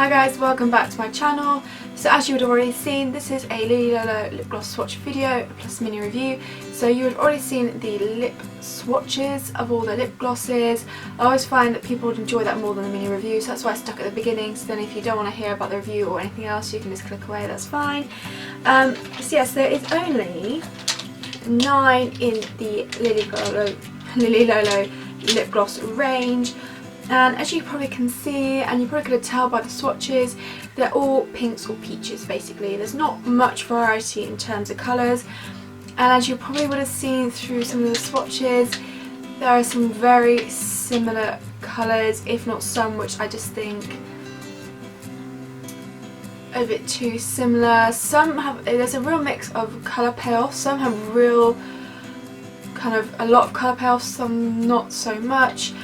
Hi guys, welcome back to my channel. So as you would have already seen, this is a Lolo lip gloss swatch video plus mini review. So you would have already seen the lip swatches of all the lip glosses. I always find that people would enjoy that more than the mini review, so that's why I stuck at the beginning. So then if you don't want to hear about the review or anything else, you can just click away, that's fine. So yes, there is only 9 in the Lolo lip gloss range. And as you probably can see, and you probably could tell by the swatches, they're all pinks or peaches basically. There's not much variety in terms of colours, and as you probably would have seen through some of the swatches, there are some very similar colours, if not some which I just think are a bit too similar. Some have, there's a real mix of colour payoffs, some have real kind of a lot of colour payoffs, some not so much.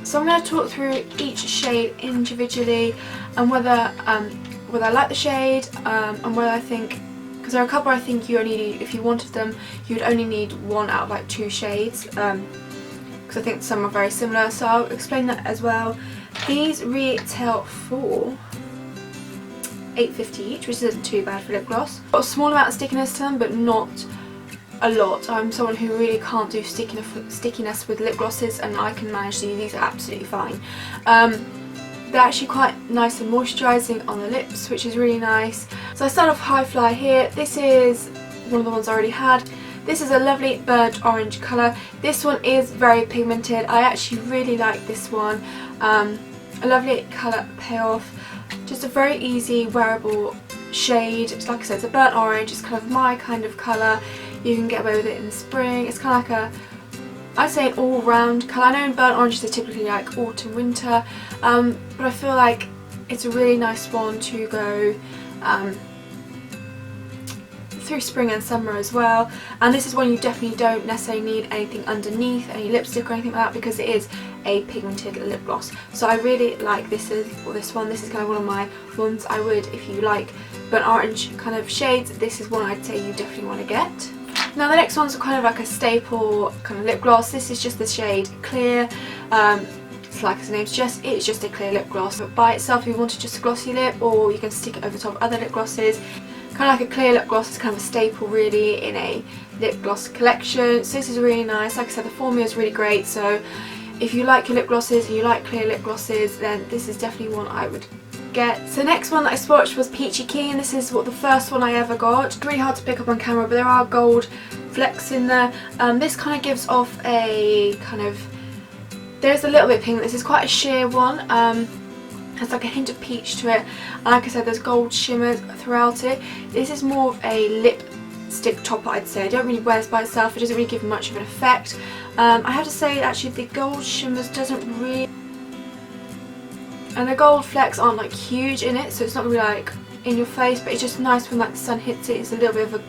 So I'm going to talk through each shade individually and whether I like the shade and whether I think, because there are a couple I think you only need, if you wanted them, you would only need 1 out of like 2 shades, because I think some are very similar, so I'll explain that as well. These retail for $8.50 each, which isn't too bad for lip gloss. Got a small amount of stickiness to them, but not a lot. I'm someone who really can't do stickiness with lip glosses, and I can manage these are absolutely fine. They're actually quite nice and moisturising on the lips, which is really nice. So I start off High Fly here. This is one of the ones I already had. This is a lovely burnt orange colour. This one is very pigmented. I actually really like this one. A lovely colour payoff. Just a very easy wearable shade. Like I said, it's a burnt orange. It's kind of my kind of colour. You can get away with it in the spring. It's kind of like I'd say an all-round colour. I know in burnt oranges are typically like autumn, winter, but I feel like it's a really nice one to go through spring and summer as well. And this is one you definitely don't necessarily need anything underneath, any lipstick or anything like that, because it is a pigmented lip gloss. So I really like this one. This is kind of one of my ones I would, if you like burnt orange kind of shades, this is one I'd say you definitely want to get. Now the next one's kind of like a staple kind of lip gloss. This is just the shade Clear. It's like its name suggests, it's just a clear lip gloss. But by itself, if you wanted just a glossy lip, or you can stick it over top of other lip glosses, kind of like a clear lip gloss is kind of a staple really in a lip gloss collection. So this is really nice. Like I said, the formula is really great. So if you like your lip glosses and you like clear lip glosses, then this is definitely one I would get. So the next one that I swatched was Peachy Keen. This is the first one I ever got. It's really hard to pick up on camera, but there are gold flecks in there. This kind of gives off a kind of, there's a little bit pink. This is quite a sheer one. Has like a hint of peach to it, and like I said, there's gold shimmers throughout it. This is more of a lipstick topper, I'd say. I don't really wear this by itself. It doesn't really give much of an effect. I have to say actually the gold shimmers doesn't really, and the gold flecks aren't like huge in it, so it's not really like in your face, but it's just nice when like the sun hits it. It's a little bit of a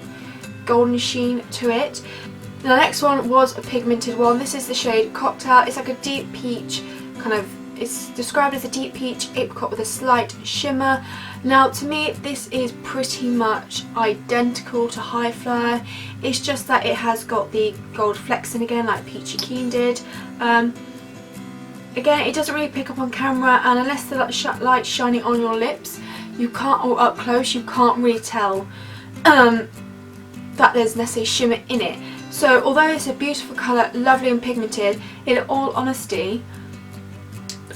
golden sheen to it. Now, the next one was a pigmented one. This is the shade Cocktail. It's like a deep peach kind of, it's described as a deep peach apricot with a slight shimmer. Now to me this is pretty much identical to High Flyer. It's just that it has got the gold flecks in again like Peachy Keen did. Again, it doesn't really pick up on camera, and unless the light's shining on your lips, you can't, or up close, you can't really tell that there's necessarily shimmer in it. So although it's a beautiful colour, lovely and pigmented, in all honesty,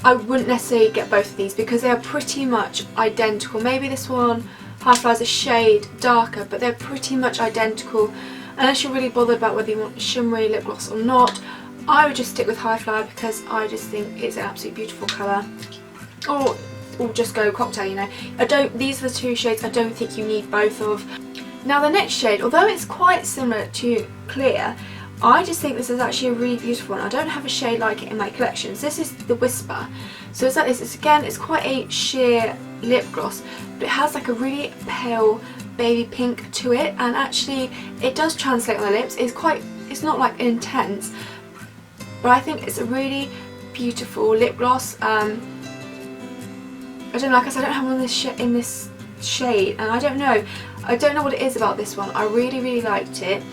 I wouldn't necessarily get both of these because they are pretty much identical. Maybe this one, High Fly, is a shade darker, but they're pretty much identical. Unless you're really bothered about whether you want a shimmery lip gloss or not, I would just stick with High Fly because I just think it's an absolutely beautiful colour. Or just go Cocktail, you know. These are the 2 shades I don't think you need both of. Now the next shade, although it's quite similar to Clear, I just think this is actually a really beautiful one. I don't have a shade like it in my collections. This is the Whisper. So it's like this. It's quite a sheer lip gloss, but it has like a really pale baby pink to it, and actually it does translate on the lips. It's not like intense, but I think it's a really beautiful lip gloss. I don't know, like I said, I don't have one in this shade, and I don't know what it is about this one. I really liked it.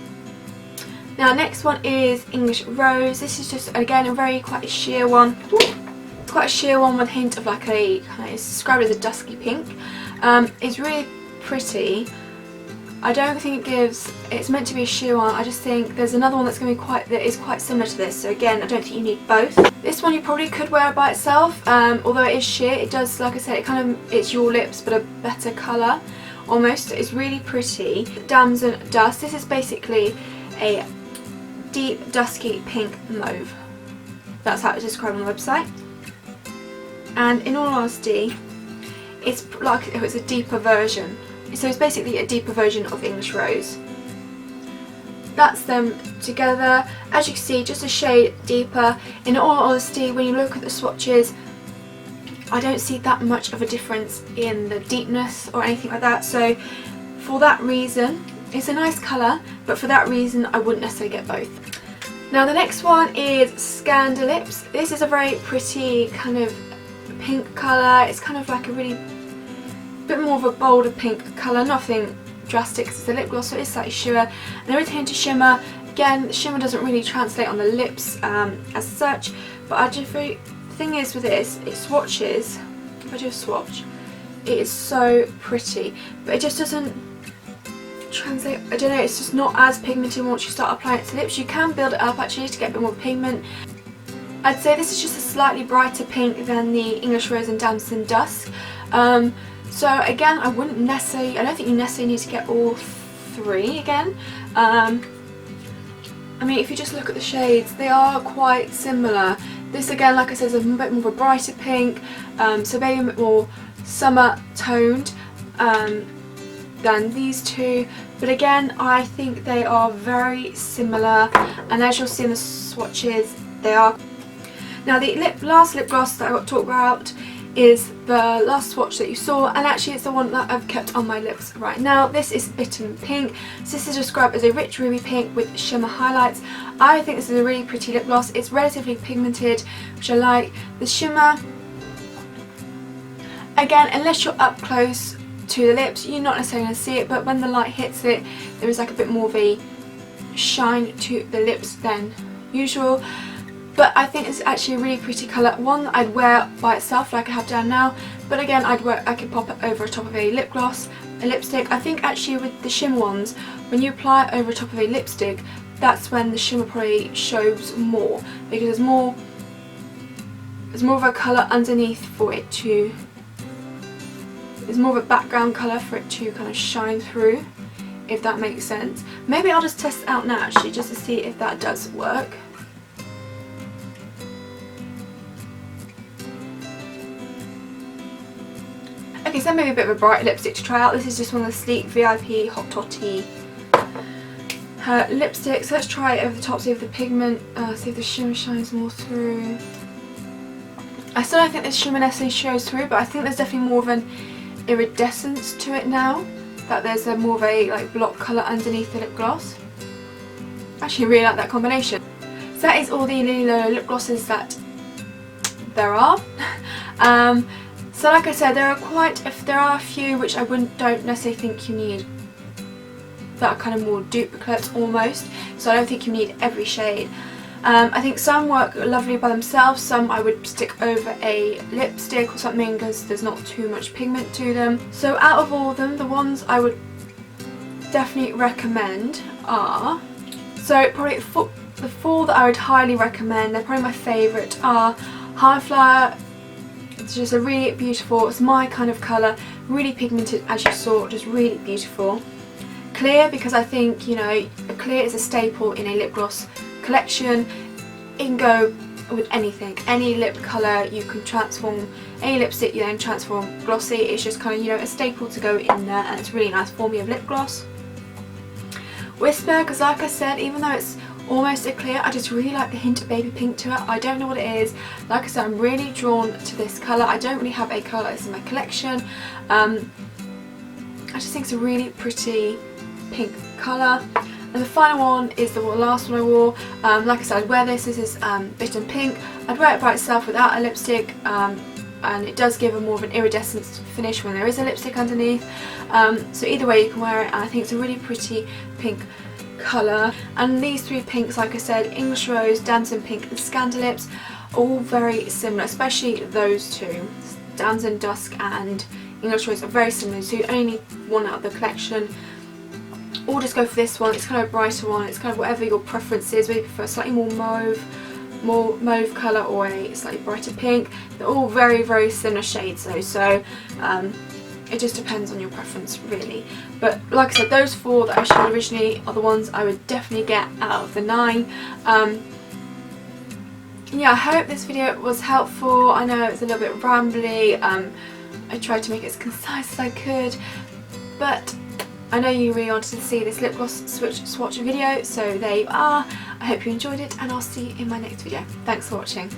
Now next one is English Rose. This is just again quite a sheer one. Ooh, quite a sheer one with a hint of like a, it's described as a dusky pink. It's really pretty. I don't think it gives, it's meant to be a sheer one. I just think there's another one that's going to be that is quite similar to this. So again, I don't think you need both. This one you probably could wear by itself, although it is sheer. It does, like I said, it's your lips but a better colour almost. It's really pretty. Damson Dusk. This is basically a deep dusky pink mauve. That's how it's described on the website. And in all honesty, it's like if it's a deeper version. So it's basically a deeper version of English Rose. That's them together. As you can see, just a shade deeper. In all honesty, when you look at the swatches, I don't see that much of a difference in the deepness or anything like that. So for that reason, it's a nice colour, but for that reason I wouldn't necessarily get both. Now the next one is Scandalips. This is a very pretty kind of pink colour. It's kind of like a really bit more of a bolder pink colour, nothing drastic because it's a lip gloss, so it's slightly sheer. And there is a hint of shimmer. Again, the shimmer doesn't really translate on the lips as such, but I just feel the thing is with this, it swatches. If I do a swatch, it is so pretty, but it just doesn't translate. I don't know, it's just not as pigmented once you start applying it to lips. You can build it up actually to get a bit more pigment. I'd say this is just a slightly brighter pink than the English Rose and Damson Dusk. So again, I don't think you necessarily need to get all three again. I mean, if you just look at the shades, they are quite similar. This again, like I said, is a bit more of a brighter pink, so maybe a bit more summer toned than these two. But again, I think they are very similar, and as you'll see in the swatches, they are. Now the last lip gloss that I got to talk about is the last swatch that you saw, and actually it's the one that I've kept on my lips right now. This is Bitten Pink. So this is described as a rich ruby pink with shimmer highlights. I think this is a really pretty lip gloss. It's relatively pigmented, which I like. The shimmer, again, unless you're up close to the lips, you're not necessarily going to see it, but when the light hits it, there is like a bit more of a shine to the lips than usual. But I think it's actually a really pretty colour, one that I'd wear by itself like I have down now, but again I could pop it over top of a lip gloss, a lipstick. I think actually with the shimmer ones, when you apply it over top of a lipstick, that's when the shimmer probably shows more, because there's more of a colour underneath for it to, there's more of a background colour for it to kind of shine through, if that makes sense. Maybe I'll just test it out now actually, just to see if that does work. Okay, so maybe a bit of a bright lipstick to try out. This is just one of the sleek VIP Hot Toddy lipsticks. So let's try it over the top, see if the pigment, see if the shimmer shines more through. I still don't think this shimmer necessarily shows through, but I think there's definitely more of an iridescence to it now, that there's more of a like block colour underneath the lip gloss. Actually really like that combination. So that is all the Lolo lip glosses that there are. So like I said, there are a few which I don't necessarily think you need, that are kind of more duplicates almost, so I don't think you need every shade. I think some work lovely by themselves, some I would stick over a lipstick or something because there's not too much pigment to them. So out of all of them, the ones I would definitely recommend are, so probably the four that I would highly recommend, they're probably my favourite, are High Flyer. It's just a really beautiful, it's my kind of colour, really pigmented as you saw, just really beautiful. Clear, because I think, you know, clear is a staple in a lip gloss collection. It can go with anything, any lip colour you can transform, any lipstick you then transform glossy. It's just kind of, you know, a staple to go in there, and it's a really nice for me of lip gloss. Whisper, because like I said, even though it's almost a clear, I just really like the hint of baby pink to it. I don't know what it is. Like I said, I'm really drawn to this colour. I don't really have a colour like this in my collection. I just think it's a really pretty pink colour. And the final one is the last one I wore. Like I said, I'd wear this. This is Bitten Pink. I'd wear it by itself without a lipstick. And it does give a more of an iridescent finish when there is a lipstick underneath. So either way you can wear it, and I think it's a really pretty pink colour. And these three pinks, like I said, English Rose, Damson Pink and Scandalips, all very similar, especially those two, Damson Dusk and English Rose, are very similar, so you only need one out of the collection. Or just go for this one. It's kind of a brighter one. It's kind of whatever your preference is. Whether you prefer slightly more mauve colour or a slightly brighter pink. They're all very, very similar shades though, so it just depends on your preference really. But like I said, those 4 that I showed originally are the ones I would definitely get out of the 9. Yeah, I hope this video was helpful. I know it's a little bit rambly. I tried to make it as concise as I could, but I know you really wanted to see this lip gloss swatch video, so there you are. I hope you enjoyed it, and I'll see you in my next video. Thanks for watching.